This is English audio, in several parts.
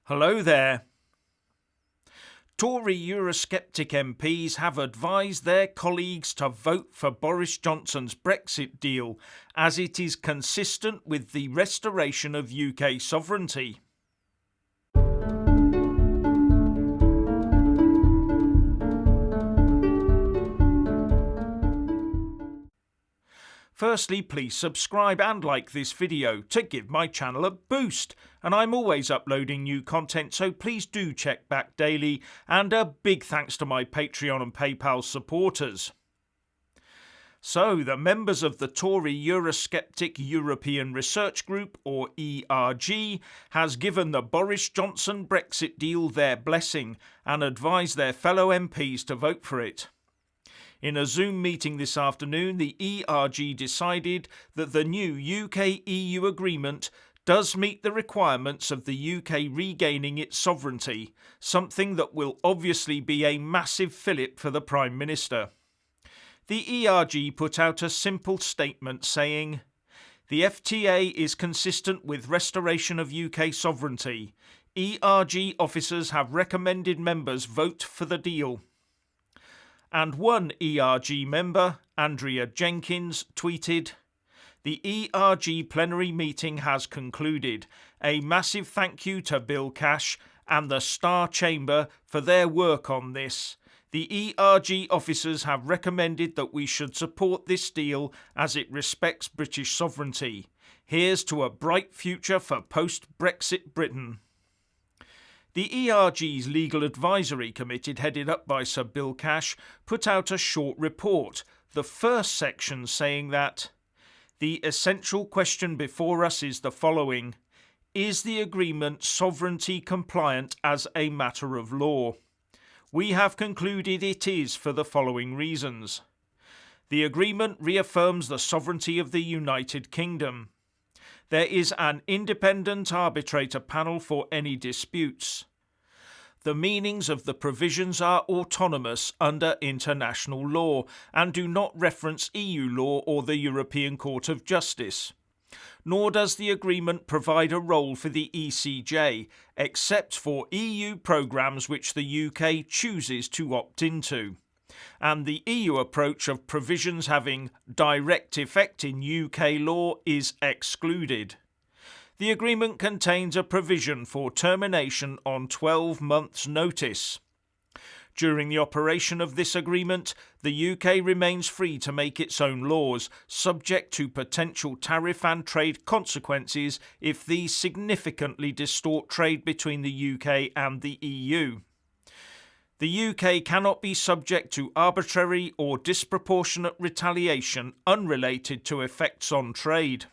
Hello there. Tory Eurosceptic MPs have advised their colleagues to vote for Boris Johnson's Brexit deal as it is consistent with the restoration of UK sovereignty. Firstly, please subscribe and like this video to give my channel a boost, and I'm always uploading new content, so please do check back daily, and a big thanks to my Patreon and PayPal supporters. So, the members of the Tory Eurosceptic European Research Group, or ERG, has given the Boris Johnsson Brexit deal their blessing and advised their fellow MPs to vote for it. In a Zoom meeting this afternoon, the ERG decided that the new UK-EU agreement does meet the requirements of the UK regaining its sovereignty, something that will obviously be a massive fillip for the Prime Minister. The ERG put out a simple statement saying, "The FTA is consistent with restoration of UK sovereignty. ERG officers have recommended members vote for the deal." And one ERG member, Andrea Jenkins, tweeted, "The ERG plenary meeting has concluded. A massive thank you to Bill Cash and the Star Chamber for their work on this. The ERG officers have recommended that we should support this deal as it respects British sovereignty. Here's to a bright future for post-Brexit Britain." The ERG's Legal Advisory Committee, headed up by Sir Bill Cash, put out a short report, the first section saying that the essential question before us is the following: is the agreement sovereignty compliant as a matter of law? We have concluded it is for the following reasons. The agreement reaffirms the sovereignty of the United Kingdom. There is an independent arbitrator panel for any disputes. The meanings of the provisions are autonomous under international law and do not reference EU law or the European Court of Justice. Nor does the agreement provide a role for the ECJ, except for EU programmes which the UK chooses to opt into. And the EU approach of provisions having direct effect in UK law is excluded. The agreement contains a provision for termination on 12 months' notice. During the operation of this agreement, the UK remains free to make its own laws, subject to potential tariff and trade consequences if these significantly distort trade between the UK and the EU. The UK cannot be subject to arbitrary or disproportionate retaliation unrelated to effects on trade.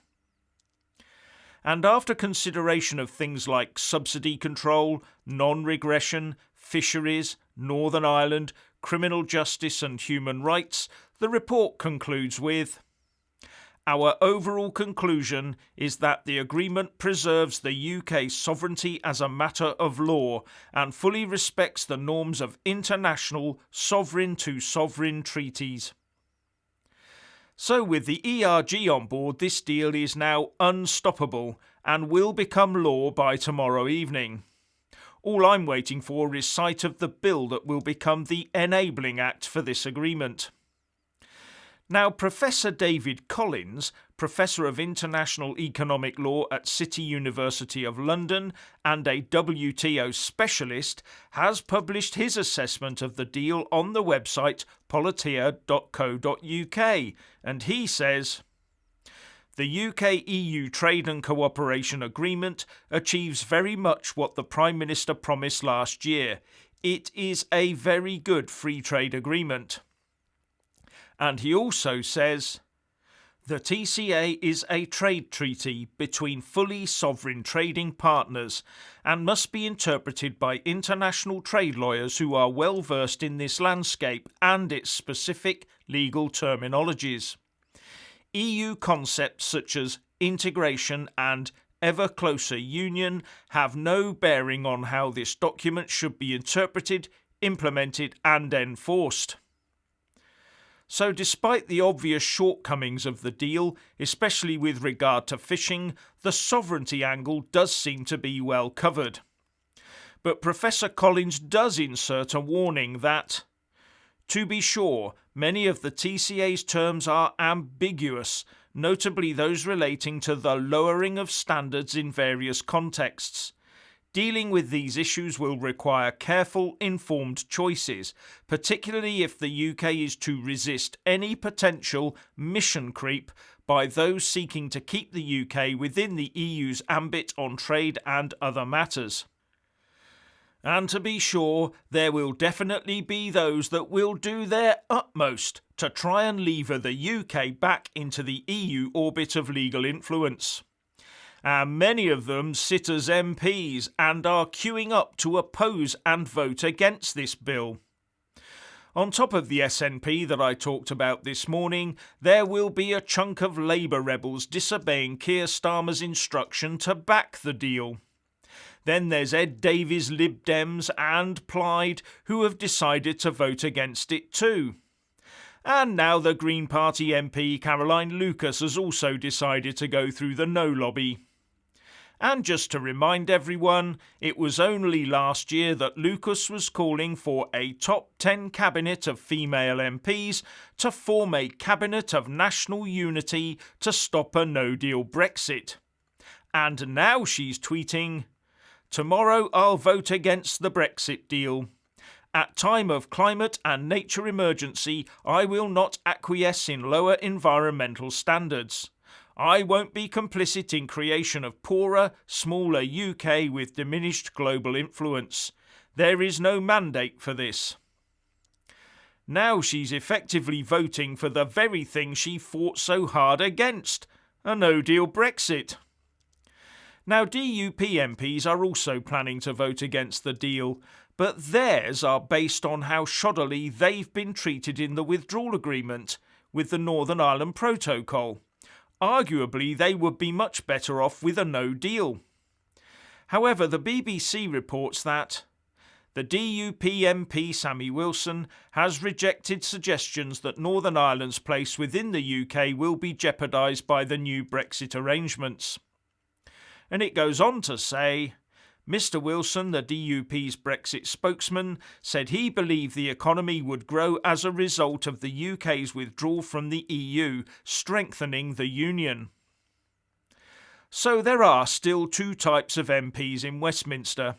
And after consideration of things like subsidy control, non-regression, fisheries, Northern Ireland, criminal justice and human rights, the report concludes with, "Our overall conclusion is that the agreement preserves the UK's sovereignty as a matter of law and fully respects the norms of international sovereign-to-sovereign treaties." So with the ERG on board, this deal is now unstoppable and will become law by tomorrow evening. All I'm waiting for is sight of the bill that will become the enabling act for this agreement. Now, Professor David Collins, Professor of International Economic Law at City University of London and a WTO specialist, has published his assessment of the deal on the website politia.co.uk, and he says, "The UK-EU Trade and Cooperation Agreement achieves very much what the Prime Minister promised last year. It is a very good free trade agreement." And he also says, "The TCA is a trade treaty between fully sovereign trading partners and must be interpreted by international trade lawyers who are well versed in this landscape and its specific legal terminologies. EU concepts such as integration and ever closer union have no bearing on how this document should be interpreted, implemented and enforced." So despite the obvious shortcomings of the deal, especially with regard to fishing, the sovereignty angle does seem to be well covered. But Professor Collins does insert a warning that, to be sure, many of the TCA's terms are ambiguous, notably those relating to the lowering of standards in various contexts. Dealing with these issues will require careful, informed choices, particularly if the UK is to resist any potential mission creep by those seeking to keep the UK within the EU's ambit on trade and other matters. And to be sure, there will definitely be those that will do their utmost to try and lever the UK back into the EU orbit of legal influence. And many of them sit as MPs and are queuing up to oppose and vote against this bill. On top of the SNP that I talked about this morning, there will be a chunk of Labour rebels disobeying Keir Starmer's instruction to back the deal. Then there's Ed Davies' Lib Dems and Plaid, who have decided to vote against it too. And now the Green Party MP Caroline Lucas has also decided to go through the no lobby. And just to remind everyone, it was only last year that Lucas was calling for a top 10 cabinet of female MPs to form a cabinet of national unity to stop a no-deal Brexit. And now she's tweeting, "Tomorrow I'll vote against the Brexit deal. At time of climate and nature emergency, I will not acquiesce in lower environmental standards. I won't be complicit in creation of poorer, smaller UK with diminished global influence. There is no mandate for this." Now she's effectively voting for the very thing she fought so hard against, a no-deal Brexit. Now DUP MPs are also planning to vote against the deal, but theirs are based on how shoddily they've been treated in the withdrawal agreement with the Northern Ireland Protocol. Arguably, they would be much better off with a no deal. However, the BBC reports that the DUP MP Sammy Wilson has rejected suggestions that Northern Ireland's place within the UK will be jeopardised by the new Brexit arrangements. And it goes on to say, Mr Wilson, the DUP's Brexit spokesman, said he believed the economy would grow as a result of the UK's withdrawal from the EU, strengthening the union. So there are still two types of MPs in Westminster.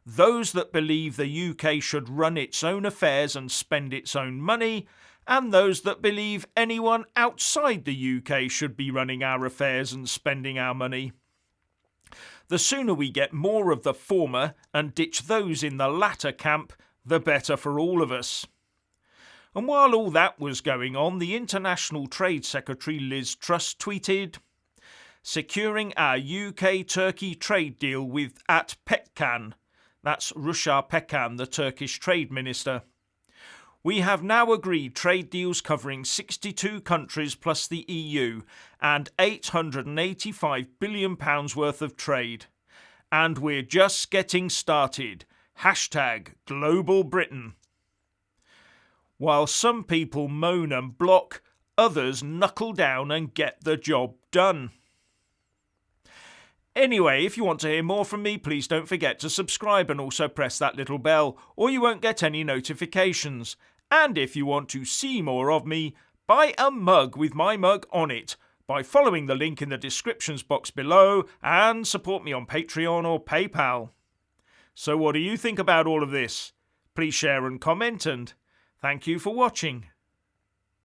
Those that believe the UK should run its own affairs and spend its own money, and those that believe anyone outside the UK should be running our affairs and spending our money. The sooner we get more of the former and ditch those in the latter camp, the better for all of us. And while all that was going on, the International Trade Secretary Liz Truss tweeted, "Securing our UK-Turkey trade deal with at Pekkan," that's Rusha Pekan, the Turkish Trade Minister. "We have now agreed trade deals covering 62 countries plus the EU and £885 billion worth of trade. And we're just getting started. #Global Britain." While some people moan and block, others knuckle down and get the job done. Anyway, if you want to hear more from me, please don't forget to subscribe and also press that little bell, or you won't get any notifications. And if you want to see more of me, buy a mug with my mug on it by following the link in the descriptions box below and support me on Patreon or PayPal. So what do you think about all of this? Please share and comment, and thank you for watching.